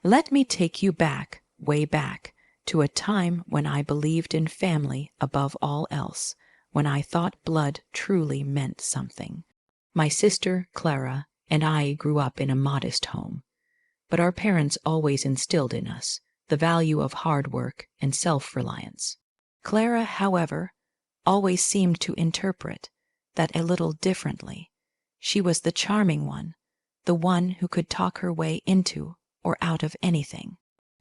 Let me take you back, way back, to a time when I believed in family above all else, when I thought blood truly meant something. My sister, Clara, and I grew up in a modest home, but our parents always instilled in us the value of hard work and self-reliance. Clara, however, always seemed to interpret that a little differently. She was the charming one, the one who could talk her way into or out of anything.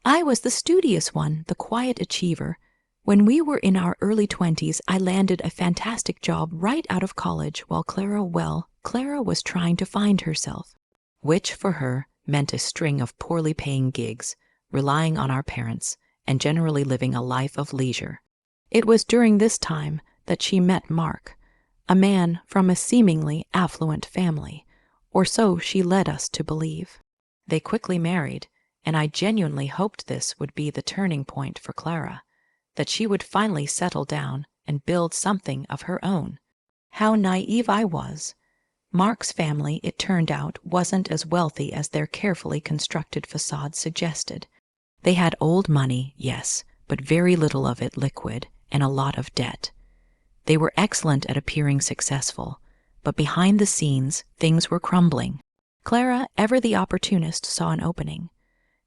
I was the studious one, the quiet achiever. When we were in our early 20s, I landed a fantastic job right out of college, while Clara was trying to find herself, which for her meant a string of poorly paying gigs, relying on our parents, and generally living a life of leisure. It was during this time that she met Mark, a man from a seemingly affluent family, or so she led us to believe. They quickly married, and I genuinely hoped this would be the turning point for Clara, that she would finally settle down and build something of her own. How naive I was! Mark's family, it turned out, wasn't as wealthy as their carefully constructed facade suggested. They had old money, yes, but very little of it liquid, and a lot of debt. They were excellent at appearing successful, but behind the scenes, things were crumbling. Clara, ever the opportunist, saw an opening.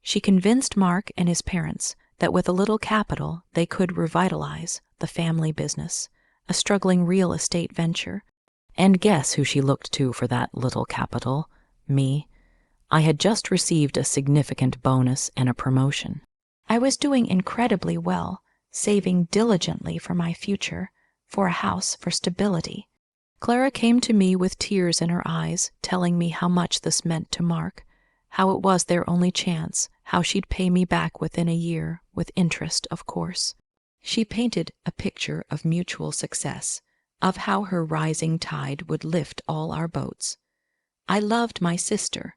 She convinced Mark and his parents that with a little capital they could revitalize the family business, a struggling real estate venture. And guess who she looked to for that little capital? Me. I had just received a significant bonus and a promotion. I was doing incredibly well, saving diligently for my future, for a house, for stability. Clara came to me with tears in her eyes, telling me how much this meant to Mark, how it was their only chance, how she'd pay me back within a year, with interest, of course. She painted a picture of mutual success, of how her rising tide would lift all our boats. I loved my sister.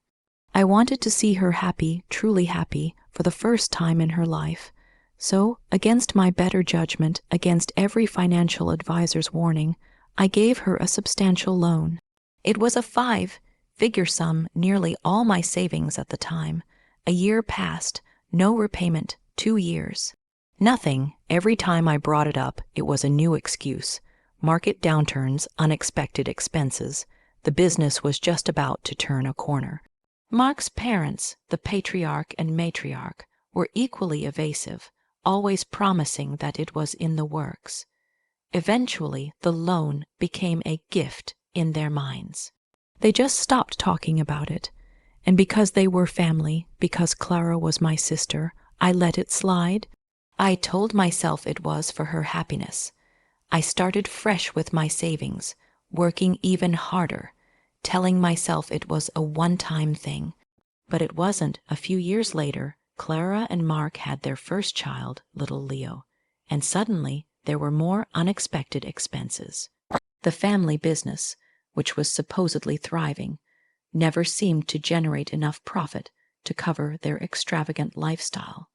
I wanted to see her happy, truly happy, for the first time in her life. So, against my better judgment, against every financial advisor's warning, I gave her a substantial loan. It was a 5-figure sum, nearly all my savings at the time. A year passed, no repayment, 2 years. Nothing. Every time I brought it up, it was a new excuse. Market downturns, unexpected expenses. The business was just about to turn a corner. Mark's parents, the patriarch and matriarch, were equally evasive, always promising that it was in the works. Eventually, the loan became a gift in their minds. They just stopped talking about it, and because they were family, because Clara was my sister, I let it slide. I told myself it was for her happiness. I started fresh with my savings, working even harder, telling myself it was a one-time thing. But it wasn't. A few years later, Clara and Mark had their first child, little Leo, and suddenly there were more unexpected expenses. The family business, which was supposedly thriving, never seemed to generate enough profit to cover their extravagant lifestyle.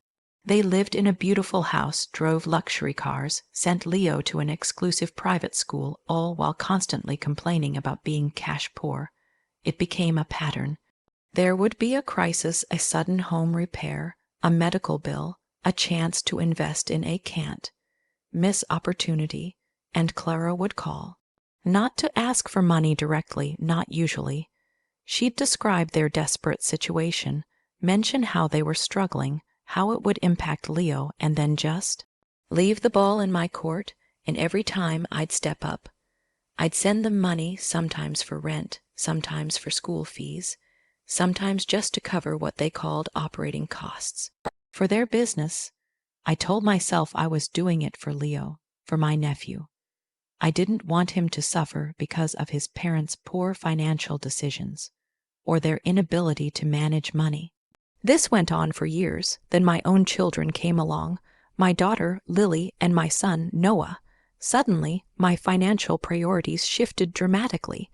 They lived in a beautiful house, drove luxury cars, sent Leo to an exclusive private school, all while constantly complaining about being cash poor. It became a pattern. There would be a crisis, a sudden home repair, a medical bill, a chance to invest in a can't miss opportunity, and Clara would call. Not to ask for money directly, not usually. She'd describe their desperate situation, mention how they were struggling, how it would impact Leo, and then just leave the ball in my court, and every time I'd step up. I'd send them money, sometimes for rent, sometimes for school fees, sometimes just to cover what they called operating costs. For their business, I told myself I was doing it for Leo, for my nephew. I didn't want him to suffer because of his parents' poor financial decisions, or their inability to manage money. This went on for years. Then my own children came along, my daughter, Lily, and my son, Noah. Suddenly, my financial priorities shifted dramatically.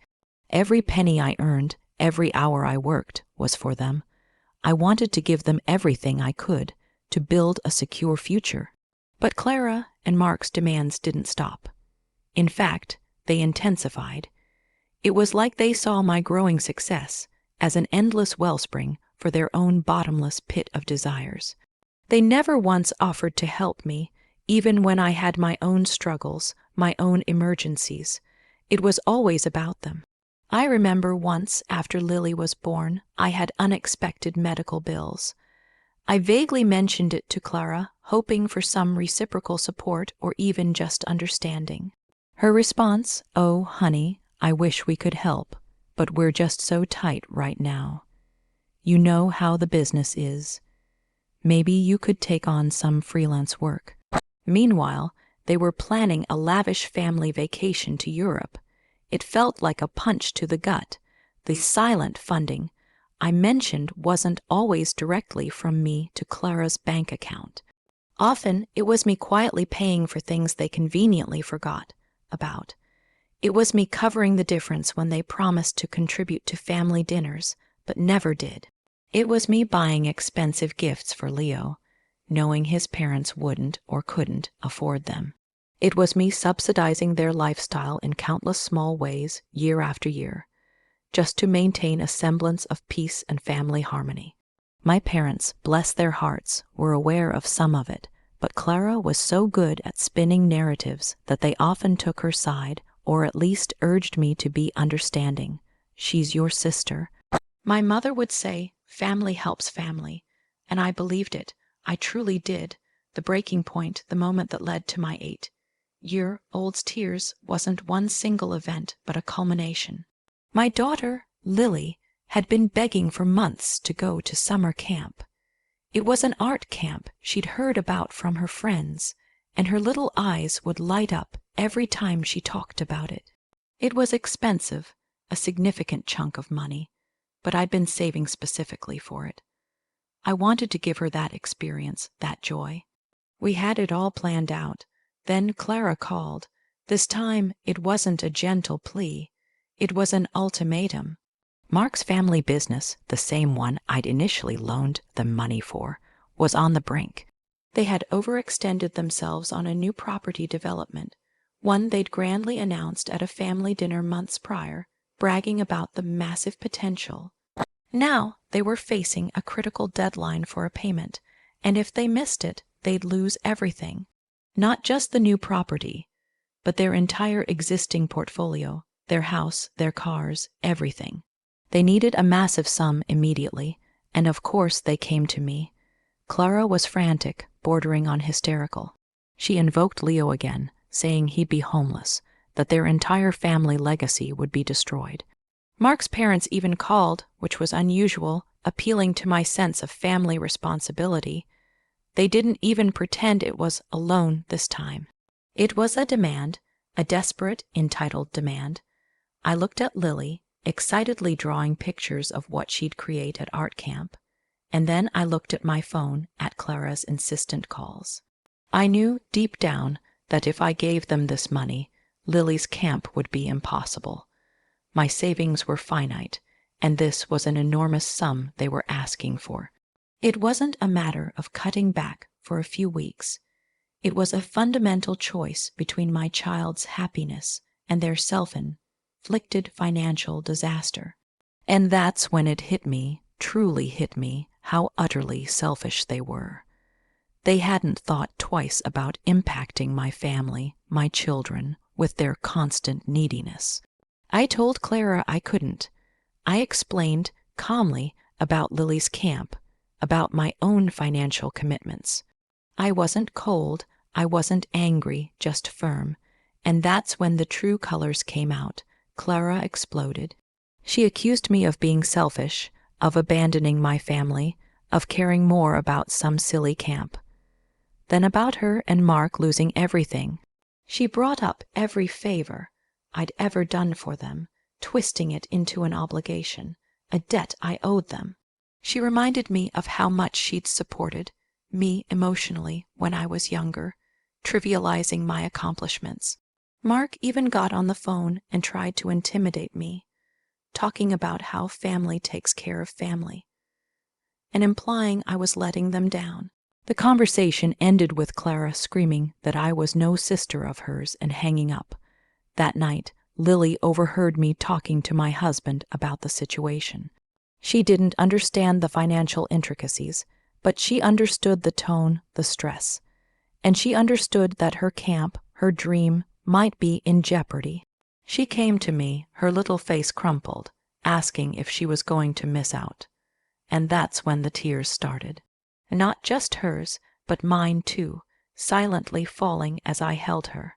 Every penny I earned, every hour I worked, was for them. I wanted to give them everything I could to build a secure future. But Clara and Mark's demands didn't stop. In fact, they intensified. It was like they saw my growing success as an endless wellspring for their own bottomless pit of desires. They never once offered to help me, even when I had my own struggles, my own emergencies. It was always about them. I remember once, after Lily was born, I had unexpected medical bills. I vaguely mentioned it to Clara, hoping for some reciprocal support or even just understanding. Her response, "Oh, honey, I wish we could help, but we're just so tight right now. You know how the business is. Maybe you could take on some freelance work." Meanwhile, they were planning a lavish family vacation to Europe. It felt like a punch to the gut. The silent funding I mentioned wasn't always directly from me to Clara's bank account. Often, it was me quietly paying for things they conveniently forgot about. It was me covering the difference when they promised to contribute to family dinners, but never did. It was me buying expensive gifts for Leo, knowing his parents wouldn't or couldn't afford them. It was me subsidizing their lifestyle in countless small ways, year after year, just to maintain a semblance of peace and family harmony. My parents, bless their hearts, were aware of some of it, but Clara was so good at spinning narratives that they often took her side, or at least urged me to be understanding. "She's your sister." My mother would say, "Family helps family," and I believed it. I truly did. The breaking point, the moment that led to my 8-year-old's tears, wasn't one single event, but a culmination. My daughter, Lily, had been begging for months to go to summer camp. It was an art camp she'd heard about from her friends, and her little eyes would light up every time she talked about it. It was expensive, a significant chunk of money, but I'd been saving specifically for it. I wanted to give her that experience, that joy. We had it all planned out. Then Clara called. This time, it wasn't a gentle plea. It was an ultimatum. Mark's family business, the same one I'd initially loaned them money for, was on the brink. They had overextended themselves on a new property development, one they'd grandly announced at a family dinner months prior, bragging about the massive potential. Now they were facing a critical deadline for a payment, and if they missed it, they'd lose everything. Not just the new property, but their entire existing portfolio, their house, their cars, everything. They needed a massive sum immediately, and of course they came to me. Clara was frantic, bordering on hysterical. She invoked Leo again, saying he'd be homeless, that their entire family legacy would be destroyed. Mark's parents even called, which was unusual, appealing to my sense of family responsibility. They didn't even pretend it was a loan this time. It was a demand, a desperate, entitled demand. I looked at Lily, excitedly drawing pictures of what she'd create at art camp, and then I looked at my phone at Clara's insistent calls. I knew deep down that if I gave them this money, Lily's camp would be impossible. My savings were finite, and this was an enormous sum they were asking for. It wasn't a matter of cutting back for a few weeks. It was a fundamental choice between my child's happiness and their self-inflicted financial disaster. And that's when it hit me, truly hit me, how utterly selfish they were. They hadn't thought twice about impacting my family, my children, with their constant neediness. I told Clara I couldn't. I explained calmly about Lily's camp, about my own financial commitments. I wasn't cold, I wasn't angry, just firm. And that's when the true colors came out. Clara exploded. She accused me of being selfish, of abandoning my family, of caring more about some silly camp than about her and Mark losing everything. She brought up every favor I'd ever done for them, twisting it into an obligation, a debt I owed them. She reminded me of how much she'd supported me emotionally when I was younger, trivializing my accomplishments. Mark even got on the phone and tried to intimidate me, talking about how family takes care of family, and implying I was letting them down. The conversation ended with Clara screaming that I was no sister of hers and hanging up. That night, Lily overheard me talking to my husband about the situation. She didn't understand the financial intricacies, but she understood the tone, the stress. And she understood that her camp, her dream, might be in jeopardy. She came to me, her little face crumpled, asking if she was going to miss out. And that's when the tears started. Not just hers, but mine too, silently falling as I held her.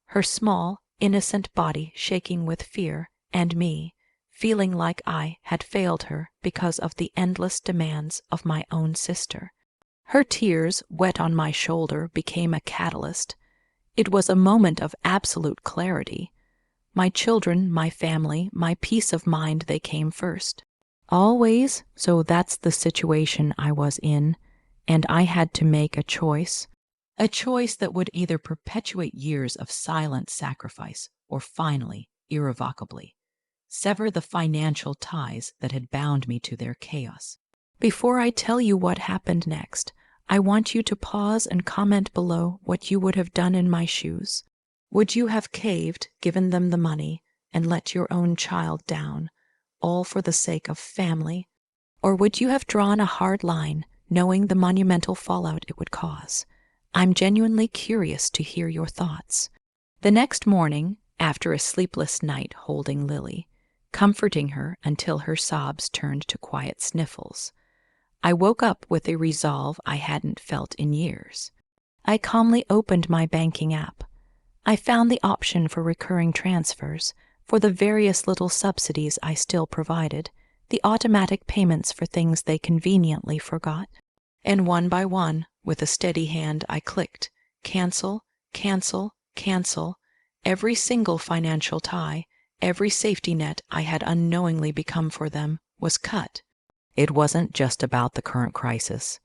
Her small, innocent body shaking with fear, and me, feeling like I had failed her because of the endless demands of my own sister. Her tears, wet on my shoulder, became a catalyst. It was a moment of absolute clarity. My children, my family, my peace of mind, they came first. Always, so that's the situation I was in, and I had to make a choice that would either perpetuate years of silent sacrifice or finally, irrevocably, sever the financial ties that had bound me to their chaos. Before I tell you what happened next, I want you to pause and comment below what you would have done in my shoes. Would you have caved, given them the money, and let your own child down, all for the sake of family? Or would you have drawn a hard line, knowing the monumental fallout it would cause? I'm genuinely curious to hear your thoughts. The next morning, after a sleepless night holding Lily, comforting her until her sobs turned to quiet sniffles, I woke up with a resolve I hadn't felt in years. I calmly opened my banking app. I found the option for recurring transfers, for the various little subsidies I still provided, the automatic payments for things they conveniently forgot. And one by one, with a steady hand, I clicked, cancel, cancel, cancel, every single financial tie, every safety net I had unknowingly become for them was cut. It wasn't just about the current crisis.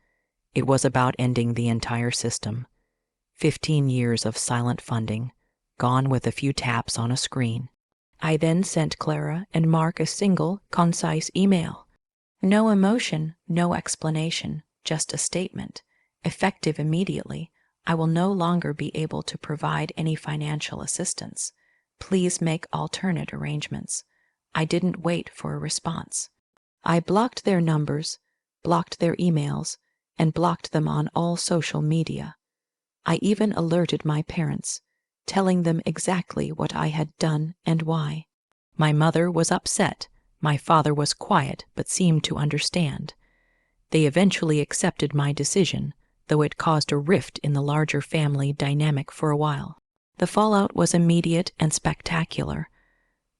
It was about ending the entire system. 15 years of silent funding, gone with a few taps on a screen. I then sent Clara and Mark a single, concise email. No emotion, no explanation, just a statement. Effective immediately, I will no longer be able to provide any financial assistance. Please make alternate arrangements. I didn't wait for a response. I blocked their numbers, blocked their emails, and blocked them on all social media. I even alerted my parents, telling them exactly what I had done and why. My mother was upset. My father was quiet but seemed to understand. They eventually accepted my decision, though it caused a rift in the larger family dynamic for a while. The fallout was immediate and spectacular.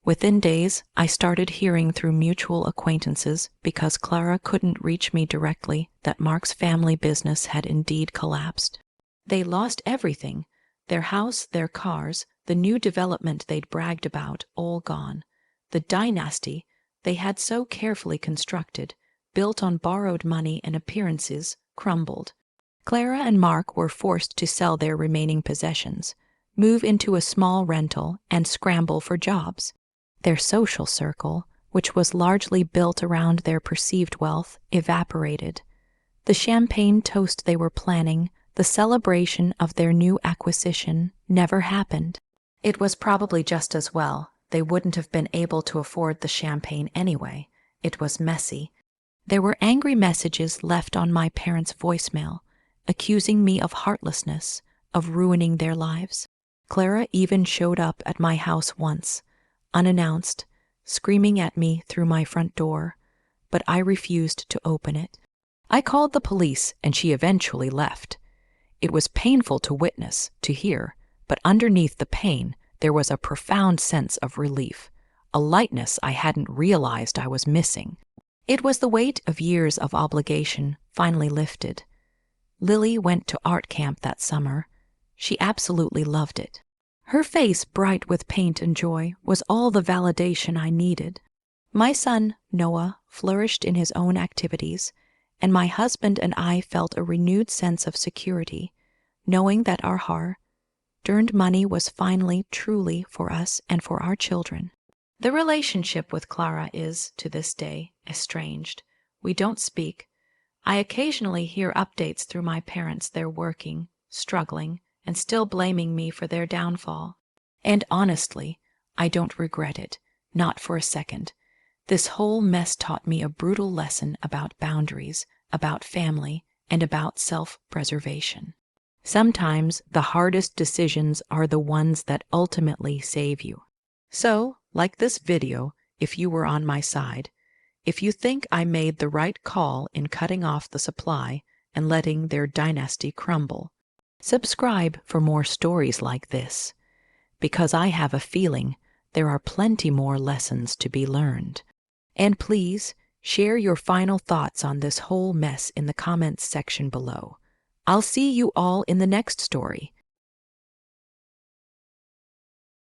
Within days, I started hearing through mutual acquaintances, because Clara couldn't reach me directly, that Mark's family business had indeed collapsed. They lost everything, their house, their cars, the new development they'd bragged about, all gone. The Dynasty they had so carefully constructed, built on borrowed money and appearances, crumbled. Clara and Mark were forced to sell their remaining possessions, move into a small rental, and scramble for jobs. Their social circle, which was largely built around their perceived wealth, evaporated. The champagne toast they were planning, the celebration of their new acquisition, never happened. It was probably just as well. They wouldn't have been able to afford the champagne anyway. It was messy. There were angry messages left on my parents' voicemail, accusing me of heartlessness, of ruining their lives. Clara even showed up at my house once, unannounced, screaming at me through my front door, but I refused to open it. I called the police, and she eventually left. It was painful to witness, to hear, but underneath the pain, there was a profound sense of relief, a lightness I hadn't realized I was missing. It was the weight of years of obligation finally lifted. Lily went to art camp that summer. She absolutely loved it. Her face, bright with paint and joy, was all the validation I needed. My son, Noah, flourished in his own activities, and my husband and I felt a renewed sense of security, knowing that our hard-earned money was finally truly for us and for our children. The relationship with Clara is, to this day, estranged. We don't speak. I occasionally hear updates through my parents. They're working, struggling, and still blaming me for their downfall. And honestly, I don't regret it, not for a second. This whole mess taught me a brutal lesson about boundaries, about family, and about self-preservation. Sometimes the hardest decisions are the ones that ultimately save you. So, like this video, if you were on my side, if you think I made the right call in cutting off the supply and letting their dynasty crumble, subscribe for more stories like this, because I have a feeling there are plenty more lessons to be learned. And please, share your final thoughts on this whole mess in the comments section below. I'll see you all in the next story.